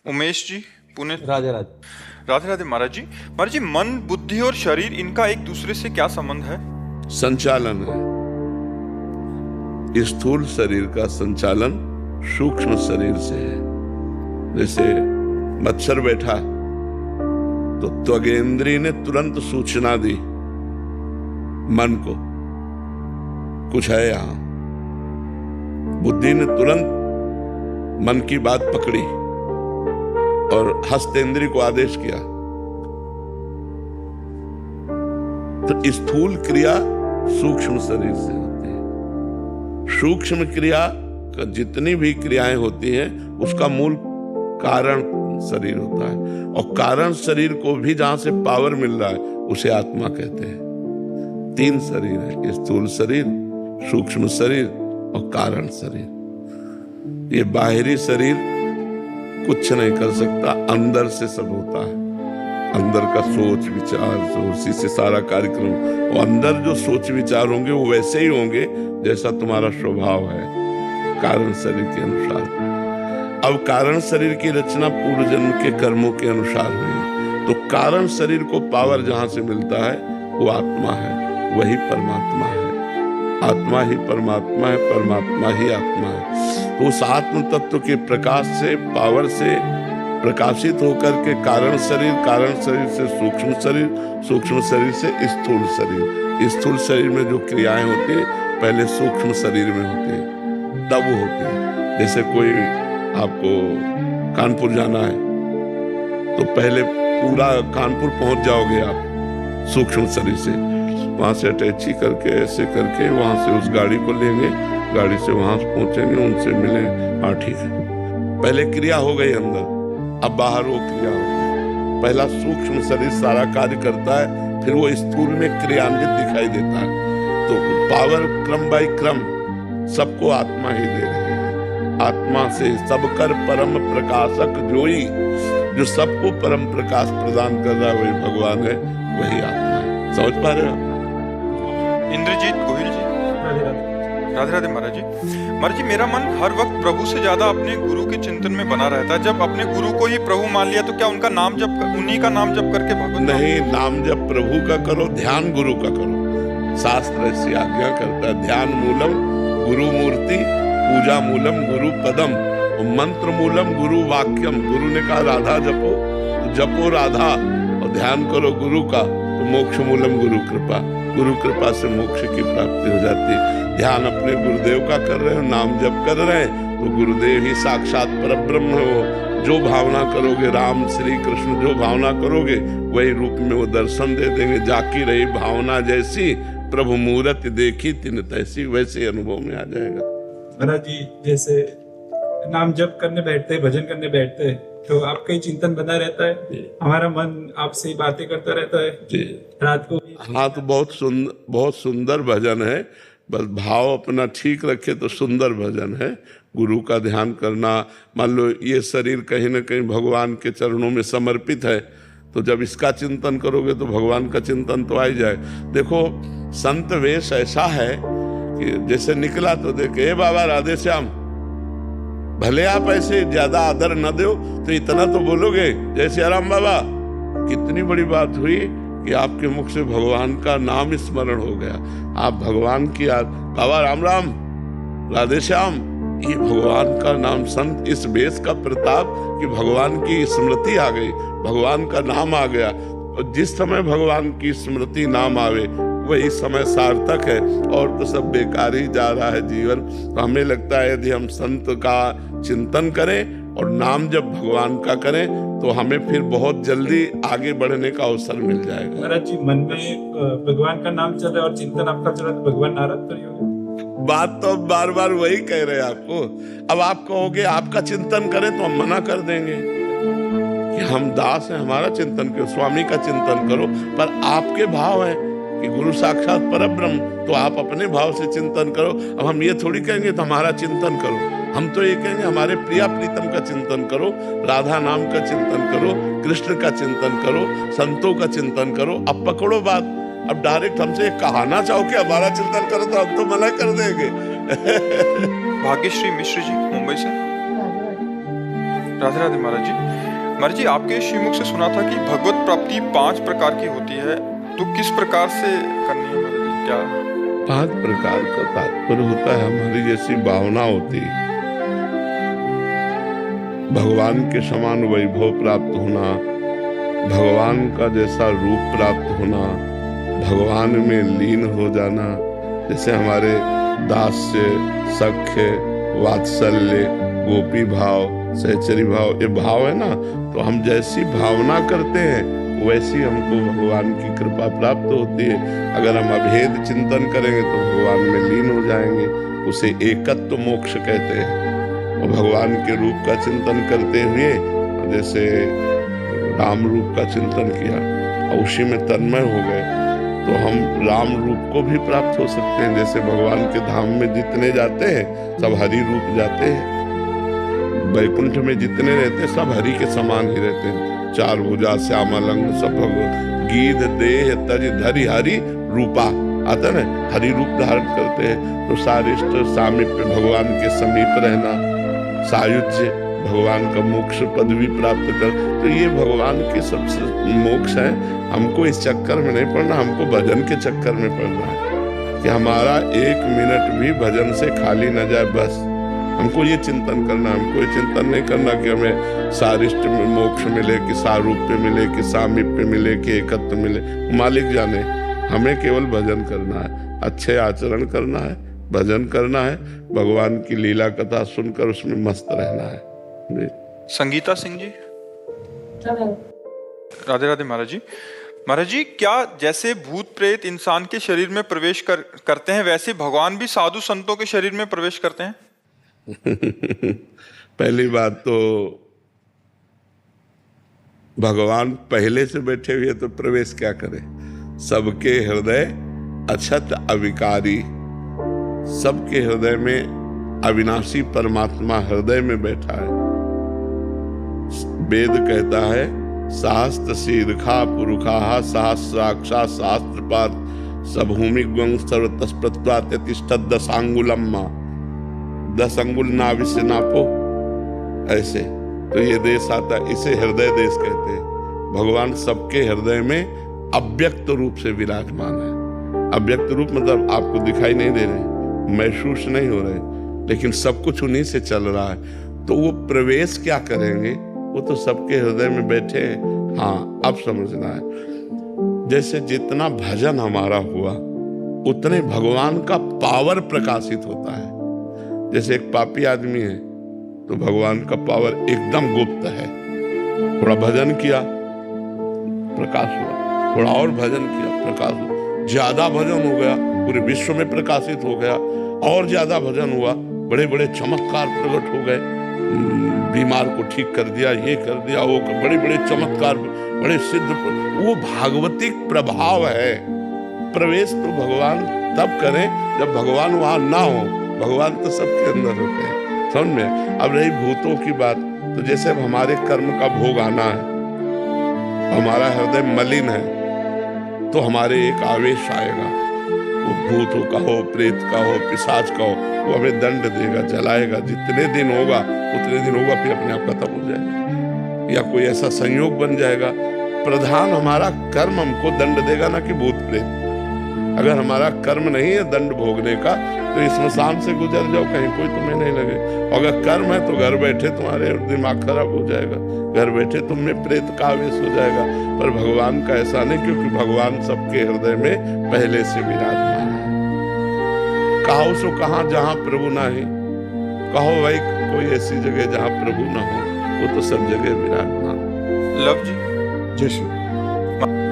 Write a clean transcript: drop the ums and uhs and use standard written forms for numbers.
उमेश जी, पुणे। राधे राधे। राधे राधे महाराज जी। महाराज जी, मन, बुद्धि और शरीर, इनका एक दूसरे से क्या संबंध है? संचालन है। स्थूल शरीर का संचालन सूक्ष्म शरीर से है। जैसे मच्छर बैठा तो त्वगेंद्री ने तुरंत सूचना दी मन को, कुछ है यहां। बुद्धि ने तुरंत मन की बात पकड़ी और हस्तेंद्री को आदेश किया। तो स्थूल क्रिया सूक्ष्म शरीर से होती है। सूक्ष्म क्रिया जितनी भी क्रियाएं होती हैं उसका मूल कारण शरीर होता है, और कारण शरीर को भी जहां से पावर मिल रहा है उसे आत्मा कहते हैं। 3 शरीर है, स्थूल शरीर, सूक्ष्म शरीर और कारण शरीर। ये बाहरी शरीर कुछ नहीं कर सकता, अंदर से सब होता है। अंदर का सोच विचार, उसी से सारा कार्यक्रम। और अंदर जो सोच विचार होंगे वो वैसे ही होंगे जैसा तुम्हारा स्वभाव है, कारण शरीर के अनुसार। अब कारण शरीर की रचना पूर्व जन्म के कर्मों के अनुसार हुई। तो कारण शरीर को पावर जहां से मिलता है वो आत्मा है, वही परमात्मा है। आत्मा ही परमात्मा है, परमात्मा ही आत्मा है। तो उस आत्म तत्व के प्रकाश से, पावर से प्रकाशित होकर के कारण शरीर से सूक्ष्म शरीर, सूक्ष्म शरीर से स्थूल शरीर। स्थूल शरीर में जो क्रियाएं होती है पहले सूक्ष्म शरीर में होती है, तब वो होती है। जैसे कोई आपको कानपुर जाना है तो पहले पूरा कानपुर पहुंच जाओगे आप सूक्ष्म शरीर से। वहां से अटैची करके ऐसे करके वहां से उस गाड़ी को लेंगे, गाड़ी से वहां पहुंचेंगे, उनसे मिले, हाँ ठीक है। पहले क्रिया हो गई अंदर, अब बाहर वो क्रिया हो। पहला सूक्ष्म शरीर सारा कार्य करता है, फिर वो स्थूल में क्रियान्वित दिखाई देता है। तो पावर क्रम बाय क्रम सबको आत्मा ही दे रही है। आत्मा से सबकर परम प्रकाशक जोई, जो सबको परम प्रकाश प्रदान कर रहा है वही भगवान है, वही आत्मा है। समझ पा रहे हो? इंद्रजीत गोहिल जी। राधे राधे। राधे राधे महाराज जी। महाराज जी, मेरा मन हर वक्त प्रभु से ज्यादा अपने गुरु के चिंतन में बना रहता है। जब अपने गुरु को ही प्रभु मान लिया तो क्या उनका नाम जप, उन्हीं का नाम जप करके भगवान? नहीं, नाम जप प्रभु का करो, ध्यान गुरु का करो। शास्त्र ऐसी आज्ञा करता है, ध्यान मूलम गुरु मूर्ति, पूजा मूलम गुरु पदम, मंत्र मूलम गुरु वाक्यम। गुरु ने कहा राधा जपो, तो जपो राधा और ध्यान करो गुरु का, तो मोक्ष मूलम गुरु कृपा। गुरु कृपा से मोक्ष की प्राप्ति हो जाती है। ध्यान अपने गुरुदेव का कर रहे हो, नाम जप कर रहे हैं, तो गुरुदेव ही साक्षात परब्रह्म हो। जो भावना करोगे, राम श्री कृष्ण जो भावना करोगे वही रूप में वो दर्शन दे देंगे। जाकी रही भावना जैसी, प्रभु मूरत देखी तिन तैसी, वैसे अनुभव में आ जाएगा। महाराज जी, जैसे नाम जप करने बैठते, भजन करने बैठते तो आपका ही चिंतन बना रहता है, हमारा मन आपसे ही बातें करता रहता है जी। रात को। हाँ, तो बहुत सुंदर भजन है। बस भाव अपना ठीक रखे तो सुंदर भजन है। गुरु का ध्यान करना, मान लो ये शरीर कहीं ना कहीं भगवान के चरणों में समर्पित है, तो जब इसका चिंतन करोगे तो भगवान का चिंतन तो आ ही जाए। देखो, संत वेश ऐसा है कि जैसे निकला तो देखे, बाबा राधे श्याम, भले आप ऐसे ज्यादा आदर न दो तो इतना तो बोलोगे जैसे आराम बाबा। कितनी बड़ी बात हुई कि आपके मुख से भगवान का नाम स्मरण हो गया। आप भगवान की याद, बाबा राम राम, राधे श्याम, ये भगवान का नाम। संत इस वेश का प्रताप कि भगवान की स्मृति आ गई, भगवान का नाम आ गया। और जिस समय भगवान की स्मृति नाम आवे वही समय सार्थक है, और तो सब बेकार ही जा रहा है जीवन। तो हमें लगता है यदि हम संत का चिंतन करें और नाम जब भगवान का करें तो हमें फिर बहुत जल्दी आगे बढ़ने का अवसर मिल जाएगा। महाराज जी, मन में भगवान का नाम चल रहा है और चिंतन आपका चल रहा है तो भगवान नाराज तो नहीं होगा? बात तो बार बार वही कह रहे हैं आपको। अब आप कहोगे आपका चिंतन करें तो हम मना कर देंगे कि हम दास हैं, हमारा चिंतन करो, स्वामी का चिंतन करो। पर आपके भाव है कि गुरु साक्षात परब्रह्म, तो आप अपने भाव से चिंतन करो। अब हम ये थोड़ी कहेंगे तो हमारा चिंतन करो, हम तो ये कहेंगे हमारे प्रिया प्रीतम का चिंतन करो, राधा नाम का चिंतन करो, कृष्ण का चिंतन करो, संतों का चिंतन करो। अब पकड़ो बात। अब डायरेक्ट हमसे कहना चाहो कि हमारा चिंतन करो तो हम तो मना कर देंगे। भाग्यश्री मिश्र जी, मुंबई से। राधे राधे महाराज जी। महाराज जी, आपके श्रीमुख से सुना था कि भगवत प्राप्ति 5 प्रकार की होती है, तो किस प्रकार से करनी है महाराज जी? क्या 5 प्रकार का तात्पर्य होता है हमारी जैसी भावना होती है, भगवान के समान वैभव प्राप्त होना, भगवान का जैसा रूप प्राप्त होना, भगवान में लीन हो जाना। जैसे हमारे दास्य, सख्य, वात्सल्य, गोपी भाव, सहचरी भाव, ये भाव है ना, तो हम जैसी भावना करते हैं वैसी हमको भगवान की कृपा प्राप्त होती है। अगर हम अभेद चिंतन करेंगे तो भगवान में लीन हो जाएंगे, उसे एकत्व मोक्ष कहते हैं। और भगवान के रूप का चिंतन करते हुए जैसे राम रूप का चिंतन किया और उसी में तन्मय हो गए तो हम राम रूप को भी प्राप्त हो सकते हैं। जैसे भगवान के धाम में जितने जाते हैं सब हरि रूप जाते हैं, वैकुंठ में जितने रहते हैं सब हरि के समान ही रहते हैं। 4 भुजा श्यामलंग सब भगवान, गीध देह तज धरि हरि रूपा आता है ना, हरि रूप धारण करते हैं। तो सारिष्ट सामीप्य, भगवान के समीप रहना, सायुज्य, भगवान का मोक्ष पदवी प्राप्त कर, तो ये भगवान के सबसे मोक्ष है। हमको इस चक्कर में नहीं पड़ना, हमको भजन के चक्कर में पड़ना है कि हमारा 1 मिनट भी भजन से खाली न जाए। बस हमको ये चिंतन करना, हमको ये चिंतन नहीं करना कि हमें सारिष्ट में मोक्ष मिले, कि सारूप्य मिले, कि सामीप्य मिले, कि एकत्व मिले। मालिक जाने, हमें केवल भजन करना है, अच्छे आचरण करना है, भजन करना है, भगवान की लीला कथा सुनकर उसमें मस्त रहना है। संगीता सिंह जी। राधे राधे महाराज जी। महाराज जी, क्या जैसे भूत प्रेत इंसान के शरीर में प्रवेश करते हैं, वैसे भगवान भी साधु संतों के शरीर में प्रवेश करते हैं? पहली बात तो भगवान पहले से बैठे हुए तो प्रवेश क्या करे, सबके हृदय अछत अविकारी, सबके हृदय में अविनाशी परमात्मा हृदय में बैठा है। वेद कहता है सहस्त्र शीर्षा पुरुषा सहस्राक्षा शास्त्रपात सभूमि ग्वं सर्वतस्प्रत्वात्यतिष्ठत् 10 अंगुलम, 10 अंगुल नाभि से नापो, ऐसे तो ये देश आता, इसे हृदय देश कहते हैं। भगवान सबके हृदय में अव्यक्त रूप से विराजमान है। अव्यक्त रूप मतलब आपको दिखाई नहीं दे रहे, महसूस नहीं हो रहे, लेकिन सब कुछ उन्हीं से चल रहा है। तो वो प्रवेश क्या करेंगे, वो तो सबके हृदय में बैठे हैं। हाँ, अब समझना है, जैसे जितना भजन हमारा हुआ उतने भगवान का पावर प्रकाशित होता है। जैसे एक पापी आदमी है तो भगवान का पावर एकदम गुप्त है, थोड़ा भजन किया प्रकाश हुआ, थोड़ा और भजन किया प्रकाश हुआ, ज्यादा भजन हो गया पूरे विश्व में प्रकाशित हो गया, और ज्यादा भजन हुआ, बड़े बड़े चमत्कार प्रकट हो गए, बीमार को ठीक कर दिया, ये कर दिया, वो बड़े बड़े चमत्कार, बड़े सिद्ध, वो भागवतिक प्रभाव है। प्रवेश तो भगवान तब करें जब भगवान वहां ना हो, भगवान तो सबके अंदर होते हैं। समझ में? अब रही भूतों की बात, तो जैसे अब हमारे कर्म का भोग आना है, हमारा हृदय मलिन है तो हमारे एक आवेश आएगा, वो भूतों का हो, प्रेत का हो, पिशाच का हो, वो हमें दंड देगा, जलाएगा। जितने दिन होगा उतने दिन होगा, फिर अपने आप खत्म हो जाएगा, या कोई ऐसा संयोग बन जाएगा। प्रधान हमारा कर्म हमको दंड देगा ना कि भूत प्रेत। अगर हमारा कर्म नहीं है दंड भोगने का तो इस स्मशान से गुजर जाओ, कहीं कोई तुम्हें नहीं लगे। अगर कर्म है तो घर बैठे तुम्हारे दिमाग खराब हो जाएगा, घर बैठे तुम में प्रेत का आवेश हो जाएगा। पर भगवान का ऐसा नहीं, क्योंकि भगवान सबके हृदय में पहले से विराजमान है। कहो सो कहाँ जहाँ प्रभु ना है, कहो भाई कोई ऐसी जगह जहाँ प्रभु ना हो, वो तो सब जगह विराजमान। लव जी। जय श्री